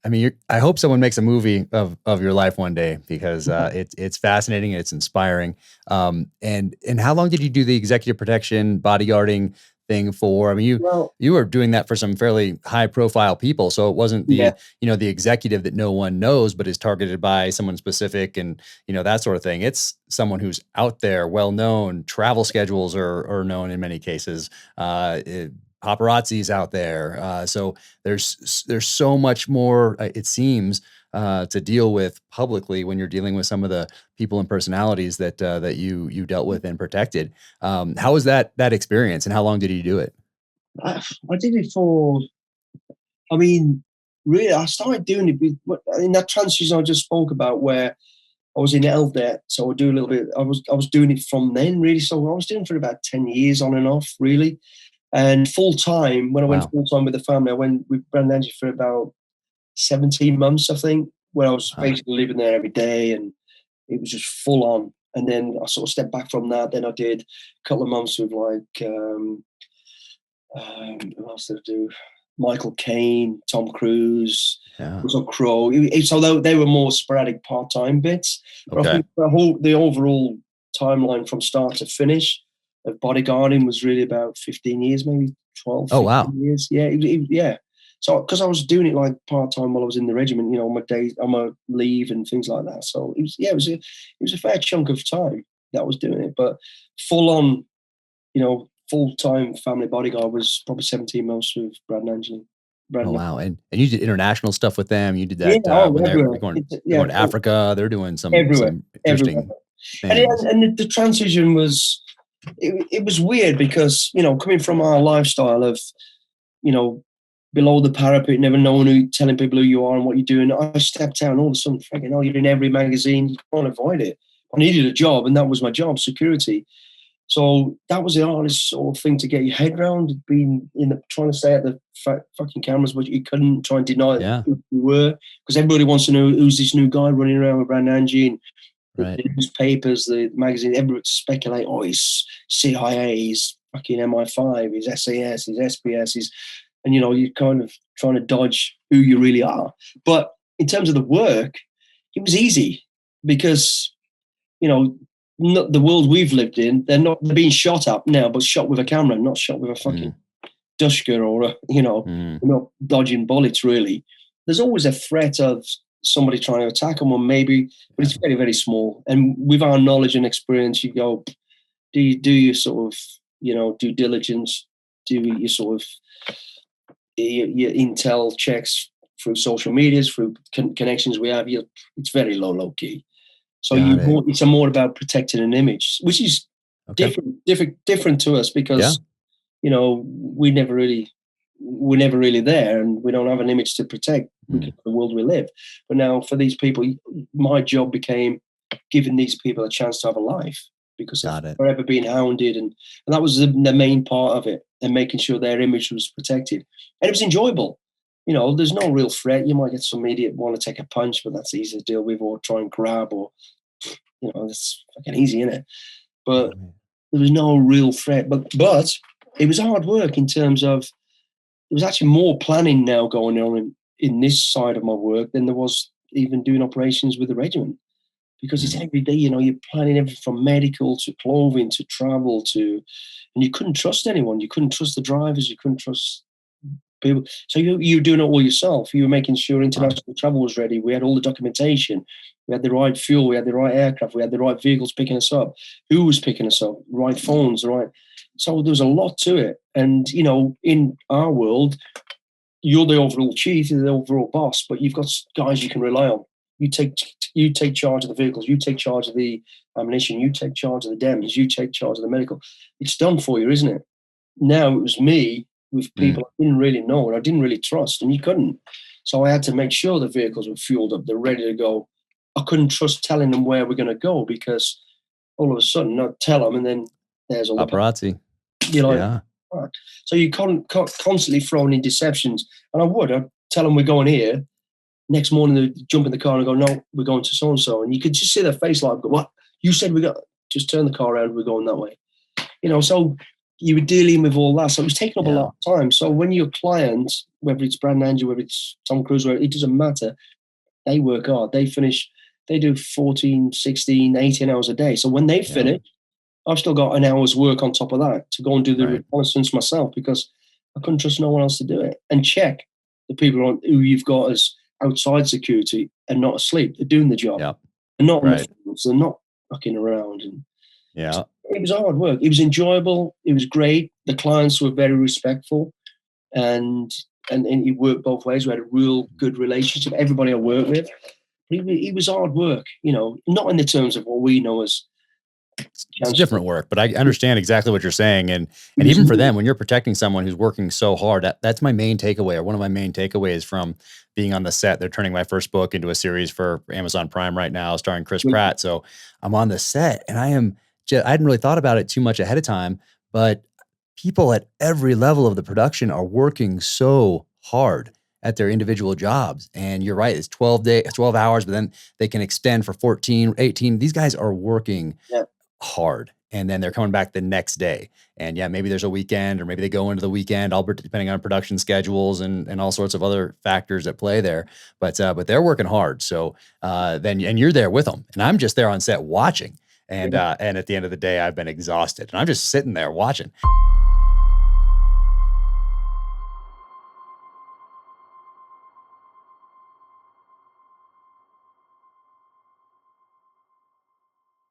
I mean, I hope someone makes a movie of your life one day, because it's fascinating. It's inspiring. And how long did you do the executive protection bodyguarding thing for? I mean, Well, you were doing that for some fairly high profile people. So it wasn't yeah, the executive that no one knows, but is targeted by someone specific, and, that sort of thing. It's someone who's out there, well known. Travel schedules are known in many cases. Paparazzi's out there. So there's so much more, it seems, to deal with publicly when you're dealing with some of the people and personalities that you dealt with and protected. How was that experience, and how long did you do it? I did it for. I mean, really, I started doing it in that transition I just spoke about, where I was in LDET, so I do a little bit. I was doing it from then, really. So I was doing it for about 10 years, on and off, really. And full time, when I went Wow. full time with the family, I went with Brad Pitt for about 17 months, I think, where I was Wow. basically living there every day, and it was just full on. And then I sort of stepped back from that. Then I did a couple of months with who else did I do? Michael Caine, Tom Cruise, Yeah. was on Crowe. So they were more sporadic part-time bits. But I Okay. think the overall timeline from start to finish of bodyguarding was really about 15 years, maybe 12, Oh, 15 wow. years. Yeah, yeah. So because I was doing it like part-time while I was in the regiment, on my days, on my leave and things like that. So it was a fair chunk of time that I was doing it, but full on, full-time family bodyguard was probably 17 months with Brad and Angelina. Brad Oh, and wow. And you did international stuff with them. You did Yeah, that oh, when they're everywhere. going It's, they're yeah, going to Africa. They're doing some everywhere, everywhere. interesting And things. the transition was, it was weird because, coming from our lifestyle of, you know, below the parapet, never knowing telling people who you are and what you're doing. I stepped out and all of a sudden, fucking hell, you're in every magazine. You can't avoid it. I needed a job, and that was my job, security. So that was the hardest sort of thing to get your head around, being trying to stay at the fucking cameras, but you couldn't try and deny Yeah. who you were, because everybody wants to know who's this new guy running around with Brad Angie, and Right. the newspapers, the magazine, everybody speculate, oh, he's CIA, he's fucking MI5, he's SAS, he's SPS, and you're kind of trying to dodge who you really are. But in terms of the work, it was easy because, not the world we've lived in, they're being shot at now, but shot with a camera, not shot with a fucking Dushka or Mm. we're not dodging bullets really. There's always a threat of somebody trying to attack them, or maybe, but Yeah. it's very, very small. And with our knowledge and experience, you go, do you do your sort of, due diligence, do your sort of your intel checks through social medias, through connections we have. It's very low key. So Got it. it's more about protecting an image, which is Okay. different to us Yeah. because we're never really there, and we don't have an image to protect because of the world we live. But now for these people, my job became giving these people a chance to have a life, because they've Got it. forever been hounded, and that was the main part of it, and making sure their image was protected. And it was enjoyable. There's no real threat. You might get some idiot want to take a punch, but that's easy to deal with, or try and grab, or it's fucking easy, isn't it? But there was no real threat. But it was hard work in terms of, there was actually more planning now going on in this side of my work than there was even doing operations with the regiment, because it's every day. You're planning everything from medical to clothing to travel to, and you couldn't trust anyone. You couldn't trust the drivers. You couldn't trust people. So you were doing it all yourself. You were making sure international travel was ready. We had all the documentation. We had the right fuel. We had the right aircraft. We had the right vehicles picking us up. Who was picking us up? Right phones, right. So there was a lot to it. And, in our world, you're the overall chief, you're the overall boss, but you've got guys you can rely on. You take charge of the vehicles. You take charge of the ammunition. You take charge of the DEMS. You take charge of the medical. It's done for you, isn't it? Now it was me with people I didn't really know and I didn't really trust, and you couldn't. So I had to make sure the vehicles were fueled up, they're ready to go. I couldn't trust telling them where we're going to go, because all of a sudden I'd tell them, and then there's all Paparazzi. you're like, Yeah. right. So you constantly throwing in deceptions, and I'd tell them we're going here. Next morning they'd jump in the car and go, no, we're going to so and so, and you could just see their face like, what? You said we got? Just turn the car around. We're going that way. So you were dealing with all that. So it was taking up a Yeah. lot of time. So when your client, whether it's Brad and Andrew, whether it's Tom Cruise, it doesn't matter. They work hard. They do 14, 16, 18 hours a day. So when they finish, I've still got an hour's work on top of that to go and do the reconnaissance myself, because I couldn't trust no one else to do it, and check the people who you've got as outside security and not asleep. They're doing the job. Yeah. They're not Right. they're not fucking around. And Yeah. it was hard work. It was enjoyable. It was great. The clients were very respectful, and it worked both ways. We had a real good relationship. Everybody I worked with, it was hard work. Not in the terms of what we know as. It's different work, but I understand exactly what you're saying. And even for them, when you're protecting someone who's working so hard, that's my main takeaway, or one of my main takeaways from being on the set. They're turning my first book into a series for Amazon Prime right now, starring Chris Pratt. So I'm on the set, and I hadn't really thought about it too much ahead of time, but people at every level of the production are working so hard at their individual jobs. And you're right, it's 12 hours, but then they can extend for 14, 18. These guys are working hard, and then they're coming back the next day. And maybe there's a weekend, or maybe they go into the weekend, all depending on production schedules and all sorts of other factors at play there. But they're working hard. So and you're there with them, and I'm just there on set watching. And at the end of the day, I've been exhausted, and I'm just sitting there watching.